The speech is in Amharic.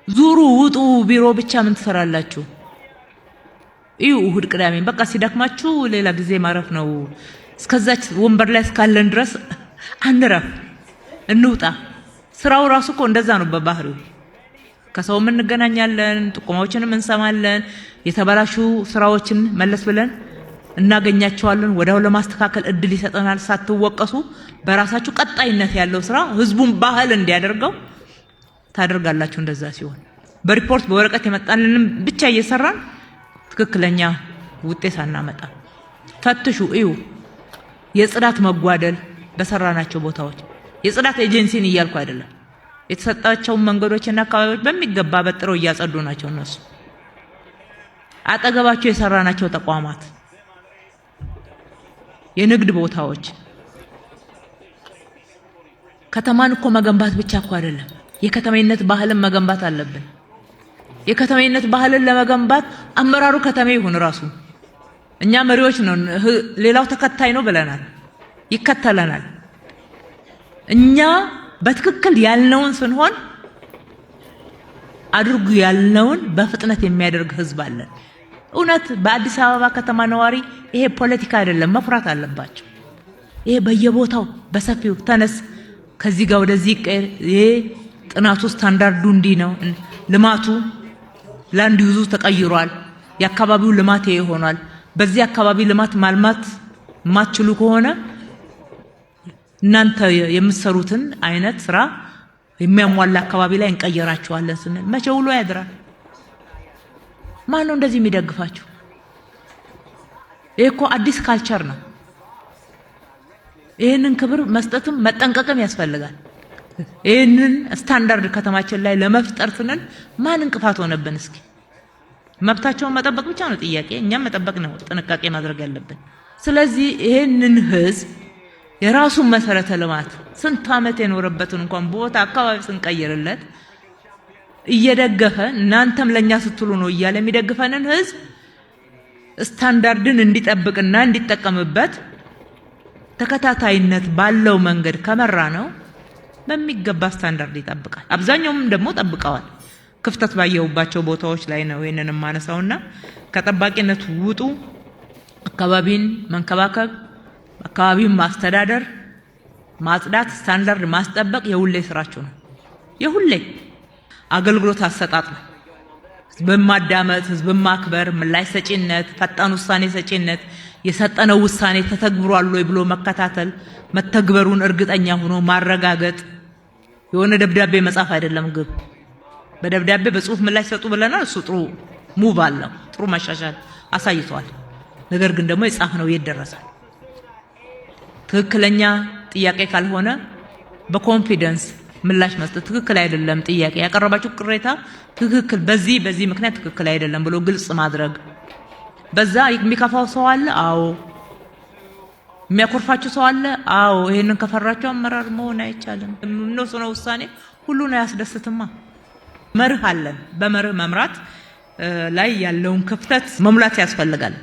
ዙሩ ውጡ ቢሮ ብቻ ምን ትሰራላችሁ? እዩ እሁድ ቅዳሜን በቃ ሲደክማችሁ ሌላ ጊዜ ማረፍ ነው። እስከዛች ወንበር ላይ እስካለን ድረስ አንረፍ፣ እንውጣ። ስራው ራሱ እኮ እንደዛ ነው በባህሪው። ከሰው እንገናኛለን፣ ጥቆማዎችንም እንሰማለን፣ የተበላሹ ስራዎችን መለስ ብለን እናገኛቸዋለን። ወዲያው ለማስተካከል እድል ይሰጠናል። ሳትወቀሱ በራሳችሁ ቀጣይነት ያለው ስራ ህዝቡን ባህል እንዲያደርገው ታደርጋላችሁ። እንደዛ ሲሆን በሪፖርት በወረቀት የመጣልንም ብቻ እየሰራን ትክክለኛ ውጤት አናመጣ። ፈትሹ፣ እዩ። የጽዳት መጓደል በሰራናቸው ቦታዎች የጽዳት ኤጀንሲን እያልኩ አይደለም። የተሰጣቸው መንገዶችና አካባቢዎች በሚገባ በጥረው እያጸዱ ናቸው እነሱ። አጠገባቸው የሰራናቸው ተቋማት፣ የንግድ ቦታዎች ከተማን እኮ መገንባት ብቻ እኮ አይደለም፣ የከተማይነት ባህልን መገንባት አለብን። የከተማይነት ባህልን ለመገንባት አመራሩ ከተማ ይሁን ራሱ። እኛ መሪዎች ነው፣ ሌላው ተከታይ ነው ብለናል፣ ይከተለናል። እኛ በትክክል ያልነውን ስንሆን አድርጉ ያልነውን በፍጥነት የሚያደርግ ህዝብ አለን። እውነት በአዲስ አበባ ከተማ ነዋሪ ይሄ ፖለቲካ አይደለም፣ መፍራት አለባቸው። ይሄ በየቦታው በሰፊው ተነስ፣ ከዚህ ጋር ወደዚህ ቀር፣ ይሄ ጥናቱ ስታንዳርዱ እንዲህ ነው፣ ልማቱ ላንድ ዩዙ ተቀይሯል፣ የአካባቢው ልማት ይሄ ሆኗል። በዚህ አካባቢ ልማት ማልማት ማትችሉ ከሆነ እናንተ የምትሰሩትን አይነት ስራ የሚያሟላ አካባቢ ላይ እንቀየራቸዋለን ስንል መቼ ውሎ ያድራል? ማን ነው እንደዚህ የሚደግፋችሁ? ይሄ እኮ አዲስ ካልቸር ነው። ይሄንን ክብር መስጠትም መጠንቀቅም ያስፈልጋል። ይሄንን ስታንዳርድ ከተማችን ላይ ለመፍጠር ስንል ማን እንቅፋት ሆነብን? እስኪ መብታቸውን መጠበቅ ብቻ ነው ጥያቄ፣ እኛም መጠበቅ ነው ጥንቃቄ ማድረግ ያለብን። ስለዚህ ይሄንን ህዝብ የራሱን መሰረተ ልማት ስንት ዓመት የኖረበትን እንኳን ቦታ አካባቢ ስንቀይርለት እየደገፈ እናንተም ለኛ ስትሉ ነው እያለ የሚደግፈንን ህዝብ ስታንዳርድን እንዲጠብቅና እንዲጠቀምበት ተከታታይነት ባለው መንገድ ከመራ ነው በሚገባ ስታንዳርድ ይጠብቃል። አብዛኛውም ደግሞ ጠብቀዋል። ክፍተት ባየውባቸው ቦታዎች ላይ ነው ይሄንን ማነሳውና ከጠባቂነት ውጡ። አካባቢን መንከባከብ፣ አካባቢን ማስተዳደር፣ ማጽዳት፣ ስታንዳርድ ማስጠበቅ የሁሌ ስራችሁ ነው። የሁሌ አገልግሎት አሰጣጥ ነው። ህዝብን ማዳመጥ፣ ህዝብን ማክበር፣ ምላሽ ሰጪነት፣ ፈጣን ውሳኔ ሰጪነት፣ የሰጠነው ውሳኔ ተተግብሯል ወይ ብሎ መከታተል፣ መተግበሩን እርግጠኛ ሆኖ ማረጋገጥ። የሆነ ደብዳቤ መጻፍ አይደለም ግብ። በደብዳቤ በጽሁፍ ምላሽ ሰጡ ብለናል። እሱ ጥሩ ሙቭ አለው፣ ጥሩ መሻሻል አሳይቷል። ነገር ግን ደግሞ የጻፍነው የት ደረሳል? ትክክለኛ ጥያቄ ካልሆነ በኮንፊደንስ ምላሽ መስጠት ትክክል አይደለም። ጥያቄ ያቀረባችሁ ቅሬታ ትክክል በዚህ ምክንያት ትክክል አይደለም ብሎ ግልጽ ማድረግ። በዛ የሚከፋው ሰው አለ? አዎ። የሚያኮርፋችሁ ሰው አለ? አዎ። ይሄንን ከፈራችሁ አመራር መሆን አይቻልም። ነው ውሳኔ ሁሉን አያስደስትማ። መርህ አለን። በመርህ መምራት ላይ ያለውን ክፍተት መሙላት ያስፈልጋል።